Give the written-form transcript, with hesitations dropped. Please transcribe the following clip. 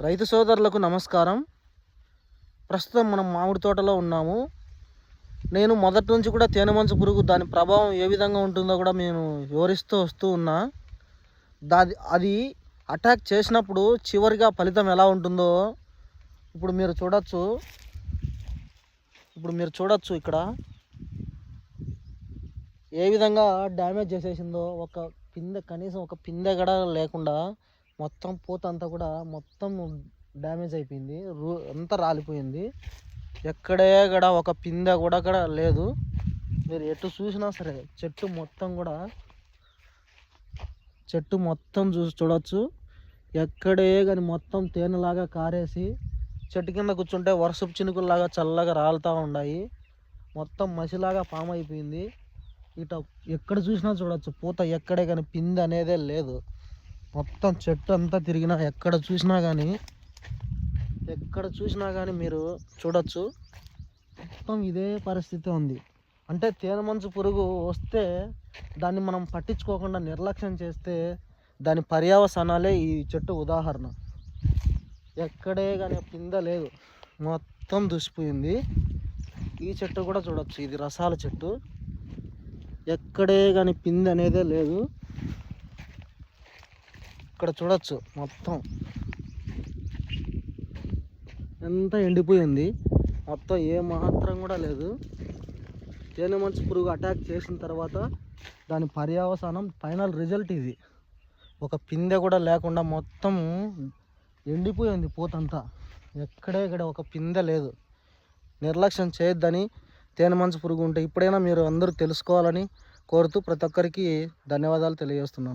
రైతు సోదరులకు నమస్కారం. ప్రస్తుతం మనం మామిడి తోటలో ఉన్నాము. నేను మొదటి నుంచి కూడా తేనెమంచు పురుగు దాని ప్రభావం ఏ విధంగా ఉంటుందో కూడా నేను వివరిస్తూ వస్తూ ఉన్నా. అది అటాక్ చేసినప్పుడు చివరిగా ఫలితం ఎలా ఉంటుందో ఇప్పుడు మీరు చూడొచ్చు ఇక్కడ ఏ విధంగా డ్యామేజ్ చేసేసిందో. కనీసం ఒక పిందె గడ లేకుండా మొత్తం పూత అంతా కూడా మొత్తం డ్యామేజ్ అయిపోయింది. అంతా రాలిపోయింది. ఎక్కడే గడ ఒక పిందె కూడా లేదు. మీరు ఎటు చూసినా సరే చెట్టు మొత్తం చూడొచ్చు. ఎక్కడే కానీ మొత్తం తేనెలాగా కారేసి చెట్టు కింద కూర్చుంటే వర్షపు చినుకుల్లాగా చల్లగా రాలుతూ ఉన్నాయి. మొత్తం మసిలాగా పాము అయిపోయింది. ఎక్కడ చూసినా చూడొచ్చు పూత ఎక్కడే కానీ పిందె అనేదే లేదు. మొత్తం చెట్టు అంతా తిరిగినా ఎక్కడ చూసినా కానీ మీరు చూడొచ్చు మొత్తం ఇదే పరిస్థితి ఉంది. అంటే తేనెమంచు పురుగు వస్తే దాన్ని మనం పట్టించుకోకుండా నిర్లక్ష్యం చేస్తే దాని పర్యవసానాలే ఈ చెట్టు ఉదాహరణ. ఎక్కడే కానీ పిందె లేదు, మొత్తం దుసిపోయింది. ఈ చెట్టు కూడా చూడొచ్చు, ఇది రసాల చెట్టు. ఎక్కడే కానీ పిందె అనేదే లేదు. ఇక్కడ చూడొచ్చు మొత్తం ఎంత ఎండిపోయింది. మొత్తం ఏ మాత్రం కూడా లేదు. తేనెమంచు పురుగు అటాక్ చేసిన తర్వాత దాని పర్యవసానం ఫైనల్ రిజల్ట్ ఇది. ఒక పిందె కూడా లేకుండా మొత్తం ఎండిపోయింది పూతంతా. ఎక్కడ ఒక పిందె లేదు. నిర్లక్ష్యం చేయొద్దని తేనెమంచు పురుగు ఉంటే ఇప్పుడైనా మీరు అందరూ తెలుసుకోవాలని కోరుతూ ప్రతి ఒక్కరికి ధన్యవాదాలు తెలియజేస్తున్నాను.